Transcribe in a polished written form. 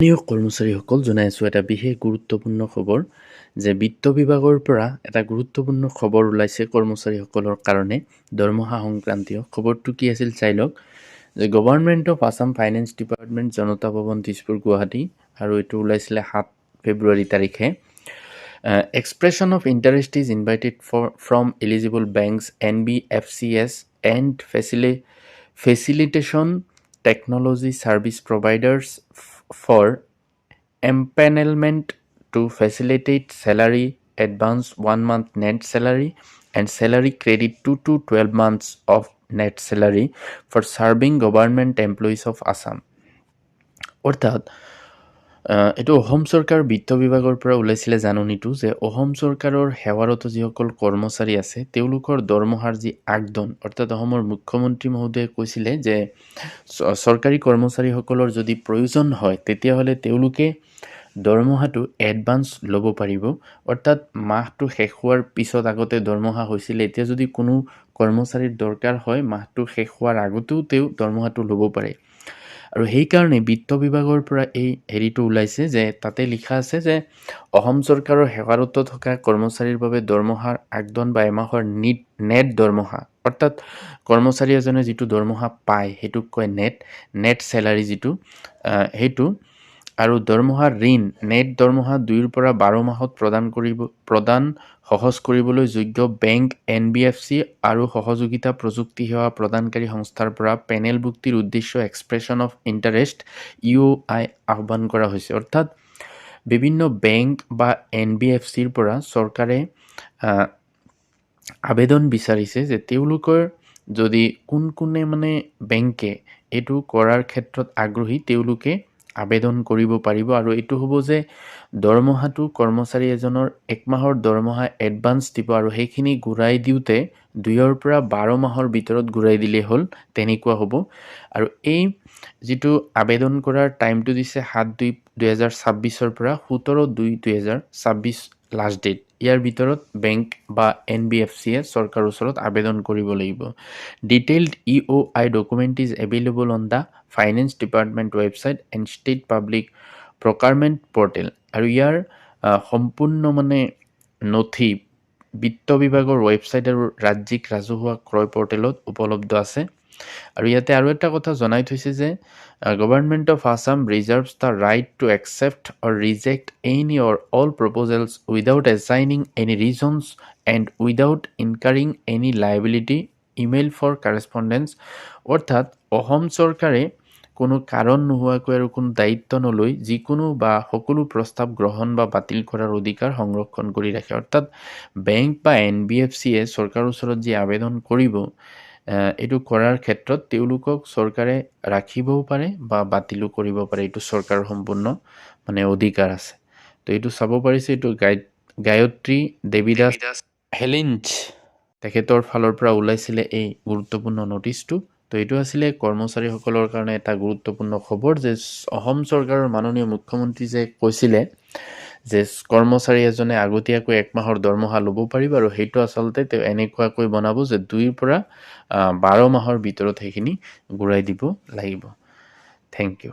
প্ৰিয় কৰ্মচাৰীসকল, জনাই আছোঁ এটা বিশেষ গুৰুত্বপূৰ্ণ খবৰ যে বিত্ত বিভাগৰ পৰা এটা গুৰুত্বপূৰ্ণ খবৰ ওলাইছে কৰ্মচাৰীসকলৰ কাৰণে দৰমহা সংক্ৰান্তীয়। খবৰটো কি আছিল চাই লওক যে government of Assam finance department, Janata Bhawan, Dispur, Guwahati, আৰু এইটো ওলাইছিলে 7 ফেব্ৰুৱাৰী তাৰিখে। Expression of interest is invited from eligible banks, NBFCs and facilitation technology service providers for empanelment to facilitate salary advance 1 month net salary and salary credit 2 to 12 months of net salary for serving government employees of Assam. অৰ্থাৎ এইটো অসম চৰকাৰ বিত্ত বিভাগৰ পৰা ওলাইছিলে জাননীটো যে অসম চৰকাৰৰ সেৱাৰত যিসকল কৰ্মচাৰী আছে তেওঁলোকৰ দৰমহাৰ যি আগদন, অৰ্থাৎ অসমৰ মুখ্যমন্ত্ৰী মহোদয়ে কৈছিলে যে চৰকাৰী কৰ্মচাৰীসকলৰ যদি প্ৰয়োজন হয় তেতিয়াহ'লে তেওঁলোকে দৰমহাটো এডভান্স ল'ব পাৰিব। অৰ্থাৎ মাহটো শেষ হোৱাৰ পিছত আগতে দৰমহা হৈছিলে, এতিয়া যদি কোনো কৰ্মচাৰীৰ দৰকাৰ হয় মাহটো শেষ হোৱাৰ আগতেও তেওঁ দৰমহাটো ল'ব পাৰে। আৰু সেইকাৰণে বিত্ত বিভাগৰ পৰা এই হেৰিটো ওলাইছে যে তাতে লিখা আছে যে অসম চৰকাৰৰ সেৱাৰত থকা কৰ্মচাৰীৰ বাবে দৰমহাৰ আগদন বা এমাহৰ নেট দৰমহা, অৰ্থাৎ কৰ্মচাৰী এজনে যিটো দৰমহা পায় সেইটোক কয় নেট চেলাৰী যিটো, সেইটো। আৰু দৰমহাৰ ঋণ নেট দৰমহা 2 পৰা 12 মাহত প্ৰদান সহজ কৰিবলৈ যোগ্য বেংক, NBFC আৰু সহযোগিতা প্ৰযুক্তি সেৱা প্ৰদানকাৰী সংস্থাৰ পৰা পেনেলভুক্তিৰ উদ্দেশ্য এক্সপ্ৰেছন অফ ইণ্টাৰেষ্ট EOI আহ্বান কৰা হৈছে। অৰ্থাৎ বিভিন্ন বেংক বা NBFCৰ পৰা চৰকাৰে আবেদন বিচাৰিছে যে তেওঁলোকৰ যদি কোনে বেংকে এইটো কৰাৰ ক্ষেত্ৰত আগ্ৰহী তেওঁলোকে আবেদন কৰিব পাৰিব। আৰু এইটো হ'ব যে দৰমহাটো কৰ্মচাৰী এজনৰ 1 মাহৰ দৰমহা এডভান্স দিব আৰু সেইখিনি ঘূৰাই দিওঁতে 2 পৰা 12 মাহৰ ভিতৰত ঘূৰাই দিলেই হ'ল, তেনেকুৱা হ'ব। আৰু এই যিটো আবেদন কৰাৰ টাইমটো দিছে 7/2/2026 পৰা 17/2/2026 লাষ্ট ডেট। ইয়াৰ ভিতৰত বেংক বা NBFCয়ে চৰকাৰৰ ওচৰত আবেদন কৰিব লাগিব। Detailed EOI document is available on the finance department website and state public procurement portal. আৰু ইয়াৰ সম্পূৰ্ণ নথি বিত্ত বিভাগৰ ৱেবছাইট আৰু ৰাজ্যিক ৰাজহুৱা ক্ৰয় পৰ্টেলত উপলব্ধ আছে। আৰু ইয়াতে আৰু এটা কথা জনাই থৈছে যে government of Assam reserves the right to accept or reject any or all proposals without assigning any reasons and without incurring any liability email for correspondence. অৰ্থাৎ অসম চৰকাৰে কোনো কাৰণ নোহোৱাকৈ আৰু কোনো দায়িত্ব নলৈ যিকোনো বা সকলো প্ৰস্তাৱ গ্ৰহণ বা বাতিল কৰাৰ অধিকাৰ সংৰক্ষণ কৰি ৰাখে। অৰ্থাৎ বেংক বা NBFCয়ে চৰকাৰৰ ওচৰত যি আবেদন কৰিব এইটো কৰাৰ ক্ষেত্ৰত তেওঁলোকক চৰকাৰে ৰাখিবও পাৰে বা বাতিলো কৰিব পাৰে, এইটো চৰকাৰৰ সম্পূৰ্ণ অধিকাৰ আছে। তো এইটো চাব পাৰিছে, এইটো গায়ত্ৰী দেৱীদাস হেলিঞ্জ তেখেতৰ ফালৰ পৰা ওলাইছিলে এই গুৰুত্বপূৰ্ণ নটিচটো। তো এইটো আছিলে কৰ্মচাৰীসকলৰ কাৰণে এটা গুৰুত্বপূৰ্ণ খবৰ যে অসম চৰকাৰৰ মাননীয় মুখ্যমন্ত্ৰী যে কৈছিলে যে কৰ্মচাৰী এজনে আগতীয়াকৈ 1 মাহৰ দৰমহা ল'ব পাৰিব, আৰু সেইটো আচলতে তেওঁ এনেকুৱাকৈ বনাব যে 2 পৰা 12 মাহৰ ভিতৰত সেইখিনি ঘূৰাই দিব লাগিব। Thank U.